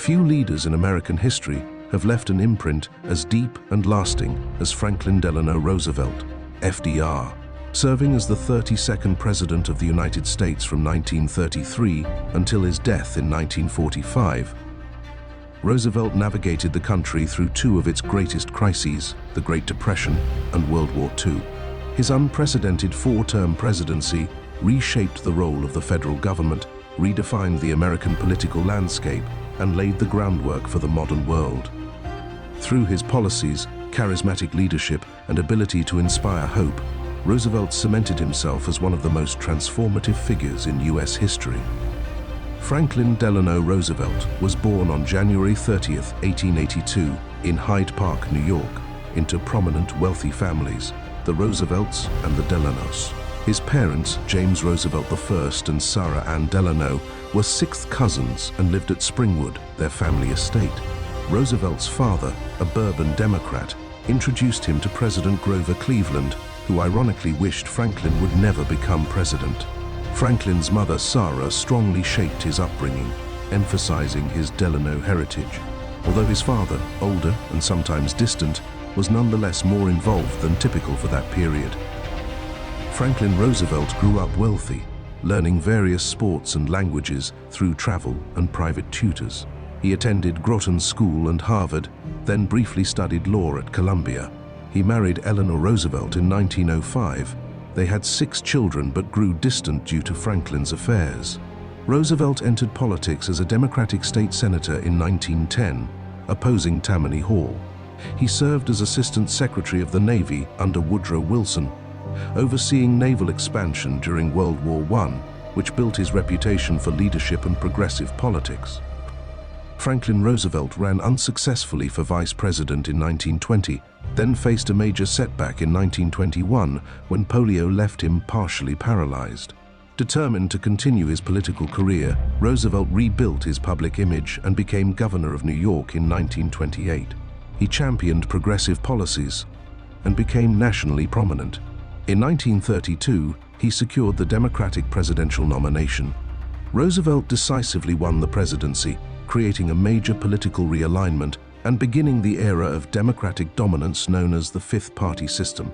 Few leaders in American history have left an imprint as deep and lasting as Franklin Delano Roosevelt, FDR. Serving as the 32nd President of the United States from 1933 until his death in 1945, Roosevelt navigated the country through two of its greatest crises, the Great Depression and World War II. His unprecedented four-term presidency reshaped the role of the federal government, redefined the American political landscape, and laid the groundwork for the modern world. Through his policies, charismatic leadership, and ability to inspire hope, Roosevelt cemented himself as one of the most transformative figures in U.S. history. Franklin Delano Roosevelt was born on January 30, 1882, in Hyde Park, New York, into prominent, wealthy families, the Roosevelts and the Delanos. His parents, James Roosevelt I and Sarah Ann Delano, were sixth cousins and lived at Springwood, their family estate. Roosevelt's father, a Bourbon Democrat, introduced him to President Grover Cleveland, who ironically wished Franklin would never become president. Franklin's mother, Sarah, strongly shaped his upbringing, emphasizing his Delano heritage. Although his father, older and sometimes distant, was nonetheless more involved than typical for that period. Franklin Roosevelt grew up wealthy, learning various sports and languages through travel and private tutors. He attended Groton School and Harvard, then briefly studied law at Columbia. He married Eleanor Roosevelt in 1905. They had 6 children but grew distant due to Franklin's affairs. Roosevelt entered politics as a Democratic state senator in 1910, opposing Tammany Hall. He served as Assistant Secretary of the Navy under Woodrow Wilson, overseeing naval expansion during World War I, which built his reputation for leadership and progressive politics. Franklin Roosevelt ran unsuccessfully for vice president in 1920, then faced a major setback in 1921 when polio left him partially paralyzed. Determined to continue his political career, Roosevelt rebuilt his public image and became governor of New York in 1928. He championed progressive policies and became nationally prominent. In 1932, he secured the Democratic presidential nomination. Roosevelt decisively won the presidency, creating a major political realignment and beginning the era of Democratic dominance known as the Fifth Party system.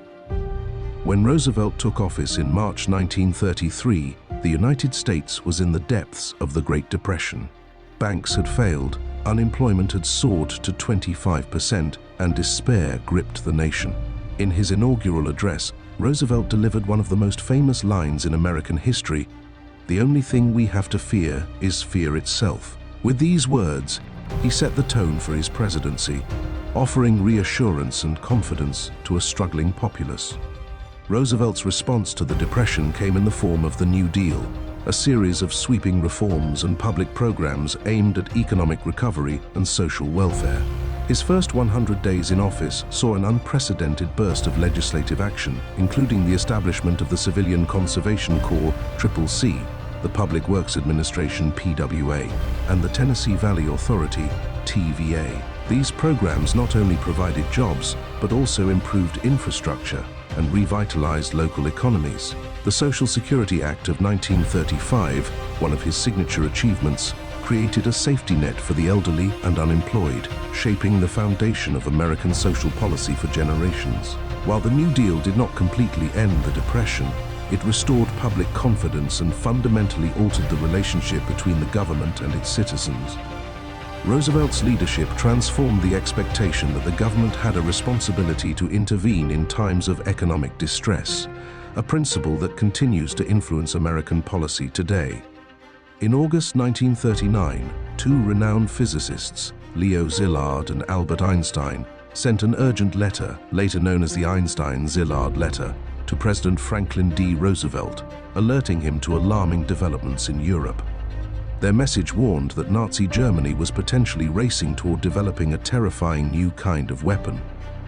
When Roosevelt took office in March 1933, the United States was in the depths of the Great Depression. Banks had failed, unemployment had soared to 25%, and despair gripped the nation. In his inaugural address, Roosevelt delivered one of the most famous lines in American history: "The only thing we have to fear is fear itself." With these words, he set the tone for his presidency, offering reassurance and confidence to a struggling populace. Roosevelt's response to the Depression came in the form of the New Deal, a series of sweeping reforms and public programs aimed at economic recovery and social welfare. His first 100 days in office saw an unprecedented burst of legislative action, including the establishment of the Civilian Conservation Corps, CCC, the Public Works Administration, PWA, and the Tennessee Valley Authority, TVA. These programs not only provided jobs, but also improved infrastructure and revitalized local economies. The Social Security Act of 1935, one of his signature achievements, created a safety net for the elderly and unemployed, shaping the foundation of American social policy for generations. While the New Deal did not completely end the Depression, it restored public confidence and fundamentally altered the relationship between the government and its citizens. Roosevelt's leadership transformed the expectation that the government had a responsibility to intervene in times of economic distress, a principle that continues to influence American policy today. In August 1939, 2 renowned physicists, Leo Szilard and Albert Einstein, sent an urgent letter, later known as the Einstein-Szilard letter, to President Franklin D. Roosevelt, alerting him to alarming developments in Europe. Their message warned that Nazi Germany was potentially racing toward developing a terrifying new kind of weapon,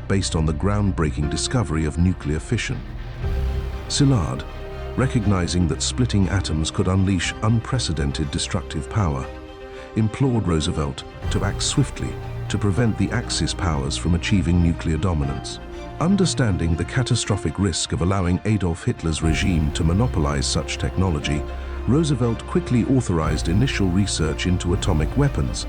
based on the groundbreaking discovery of nuclear fission. Szilard, recognizing that splitting atoms could unleash unprecedented destructive power, implored Roosevelt to act swiftly to prevent the Axis powers from achieving nuclear dominance. Understanding the catastrophic risk of allowing Adolf Hitler's regime to monopolize such technology, Roosevelt quickly authorized initial research into atomic weapons.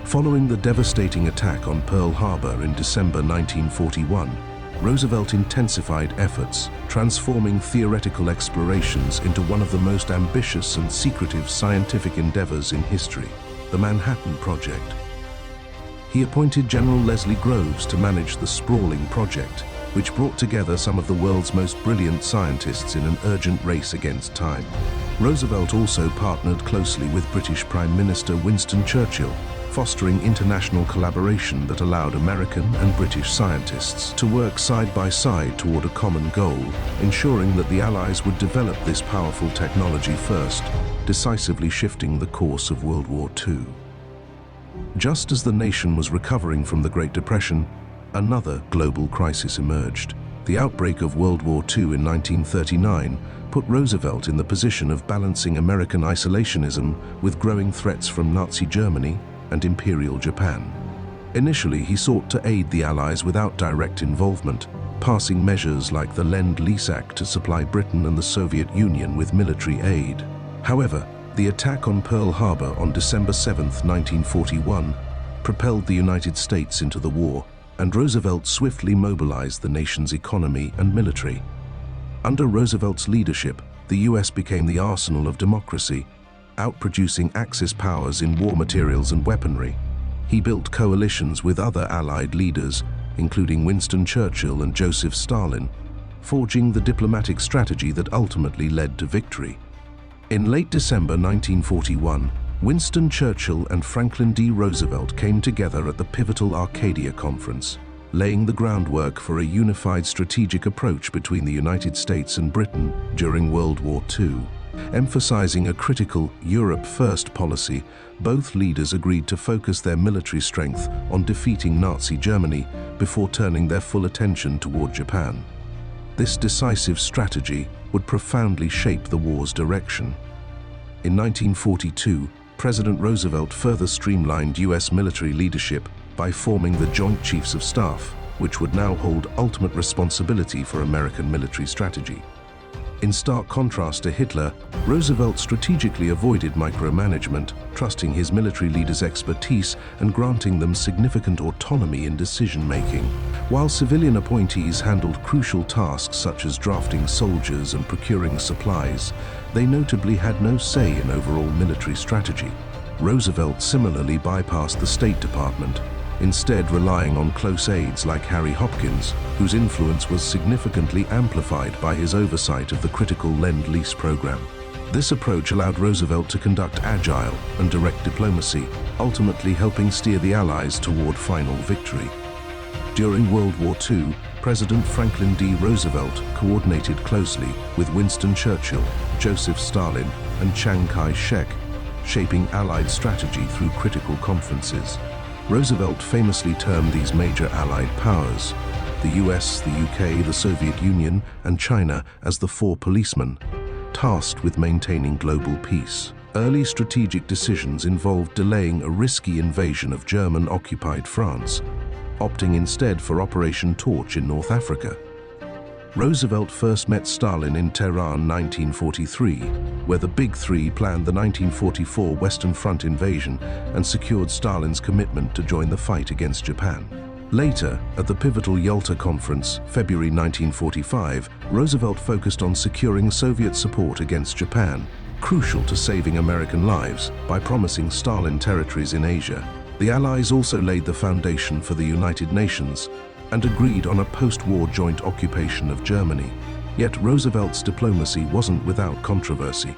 Following the devastating attack on Pearl Harbor in December 1941, Roosevelt intensified efforts, transforming theoretical explorations into one of the most ambitious and secretive scientific endeavors in history, the Manhattan Project. He appointed General Leslie Groves to manage the sprawling project, which brought together some of the world's most brilliant scientists in an urgent race against time. Roosevelt also partnered closely with British Prime Minister Winston Churchill, fostering international collaboration that allowed American and British scientists to work side by side toward a common goal, ensuring that the Allies would develop this powerful technology first, decisively shifting the course of World War II. Just as the nation was recovering from the Great Depression, another global crisis emerged. The outbreak of World War II in 1939 put Roosevelt in the position of balancing American isolationism with growing threats from Nazi Germany and Imperial Japan. Initially, he sought to aid the Allies without direct involvement, passing measures like the Lend-Lease Act to supply Britain and the Soviet Union with military aid. However, the attack on Pearl Harbor on December 7, 1941, propelled the United States into the war, and Roosevelt swiftly mobilized the nation's economy and military. Under Roosevelt's leadership, the US became the arsenal of democracy, outproducing Axis powers in war materials and weaponry. He built coalitions with other Allied leaders, including Winston Churchill and Joseph Stalin, forging the diplomatic strategy that ultimately led to victory. In late December 1941, Winston Churchill and Franklin D. Roosevelt came together at the pivotal Arcadia Conference, laying the groundwork for a unified strategic approach between the United States and Britain during World War II. Emphasizing a critical Europe First policy, both leaders agreed to focus their military strength on defeating Nazi Germany before turning their full attention toward Japan. This decisive strategy would profoundly shape the war's direction. In 1942, President Roosevelt further streamlined US military leadership by forming the Joint Chiefs of Staff, which would now hold ultimate responsibility for American military strategy. In stark contrast to Hitler, Roosevelt strategically avoided micromanagement, trusting his military leaders' expertise and granting them significant autonomy in decision-making. While civilian appointees handled crucial tasks such as drafting soldiers and procuring supplies, they notably had no say in overall military strategy. Roosevelt similarly bypassed the State Department, instead relying on close aides like Harry Hopkins, whose influence was significantly amplified by his oversight of the critical Lend-Lease program. This approach allowed Roosevelt to conduct agile and direct diplomacy, ultimately helping steer the Allies toward final victory. During World War II, President Franklin D. Roosevelt coordinated closely with Winston Churchill, Joseph Stalin, and Chiang Kai-shek, shaping Allied strategy through critical conferences. Roosevelt famously termed these major Allied powers, the US, the UK, the Soviet Union, and China, as the Four Policemen, tasked with maintaining global peace. Early strategic decisions involved delaying a risky invasion of German-occupied France, opting instead for Operation Torch in North Africa. Roosevelt first met Stalin in Tehran 1943, where the Big Three planned the 1944 Western Front invasion and secured Stalin's commitment to join the fight against Japan. Later, at the pivotal Yalta Conference, February 1945, Roosevelt focused on securing Soviet support against Japan, crucial to saving American lives, by promising Stalin territories in Asia. The Allies also laid the foundation for the United Nations and agreed on a post-war joint occupation of Germany. Yet Roosevelt's diplomacy wasn't without controversy.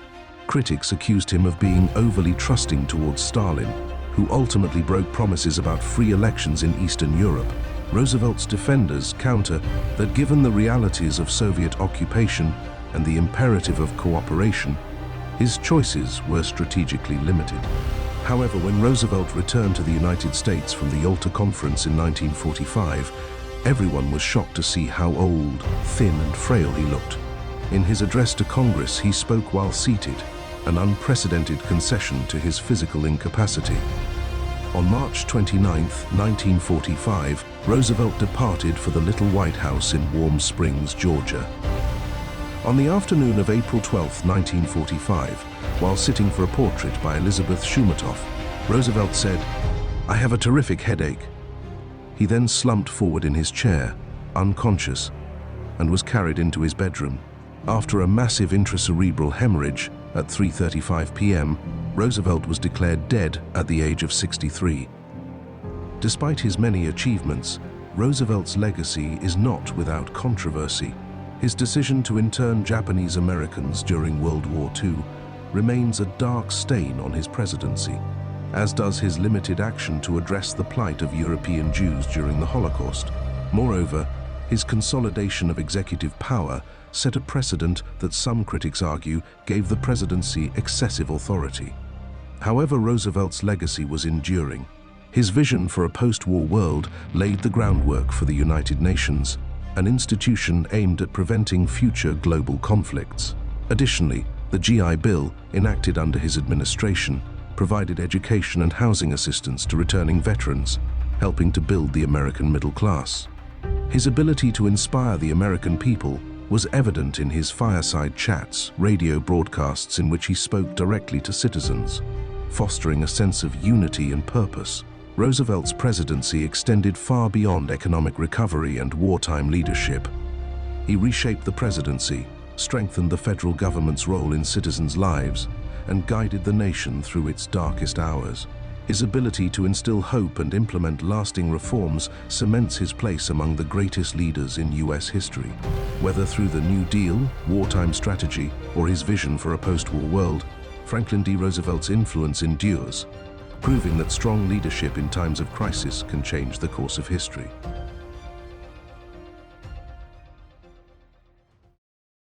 Critics accused him of being overly trusting towards Stalin, who ultimately broke promises about free elections in Eastern Europe. Roosevelt's defenders counter that given the realities of Soviet occupation and the imperative of cooperation, his choices were strategically limited. However, when Roosevelt returned to the United States from the Yalta Conference in 1945, everyone was shocked to see how old, thin, and frail he looked. In his address to Congress, he spoke while seated, an unprecedented concession to his physical incapacity. On March 29, 1945, Roosevelt departed for the Little White House in Warm Springs, Georgia. On the afternoon of April 12, 1945, while sitting for a portrait by Elizabeth Shumatoff, Roosevelt said, "I have a terrific headache." He then slumped forward in his chair, unconscious, and was carried into his bedroom. After a massive intracerebral hemorrhage at 3:35 p.m., Roosevelt was declared dead at the age of 63. Despite his many achievements, Roosevelt's legacy is not without controversy. His decision to intern Japanese Americans during World War II remains a dark stain on his presidency, as does his limited action to address the plight of European Jews during the Holocaust. Moreover, his consolidation of executive power set a precedent that some critics argue gave the presidency excessive authority. However, Roosevelt's legacy was enduring. His vision for a post-war world laid the groundwork for the United Nations, an institution aimed at preventing future global conflicts. Additionally, the GI Bill, enacted under his administration, provided education and housing assistance to returning veterans, helping to build the American middle class. His ability to inspire the American people was evident in his fireside chats, radio broadcasts in which he spoke directly to citizens, fostering a sense of unity and purpose. Roosevelt's presidency extended far beyond economic recovery and wartime leadership. He reshaped the presidency, strengthened the federal government's role in citizens' lives, and guided the nation through its darkest hours. His ability to instill hope and implement lasting reforms cements his place among the greatest leaders in U.S. history. Whether through the New Deal, wartime strategy, or his vision for a post-war world, Franklin D. Roosevelt's influence endures, proving that strong leadership in times of crisis can change the course of history.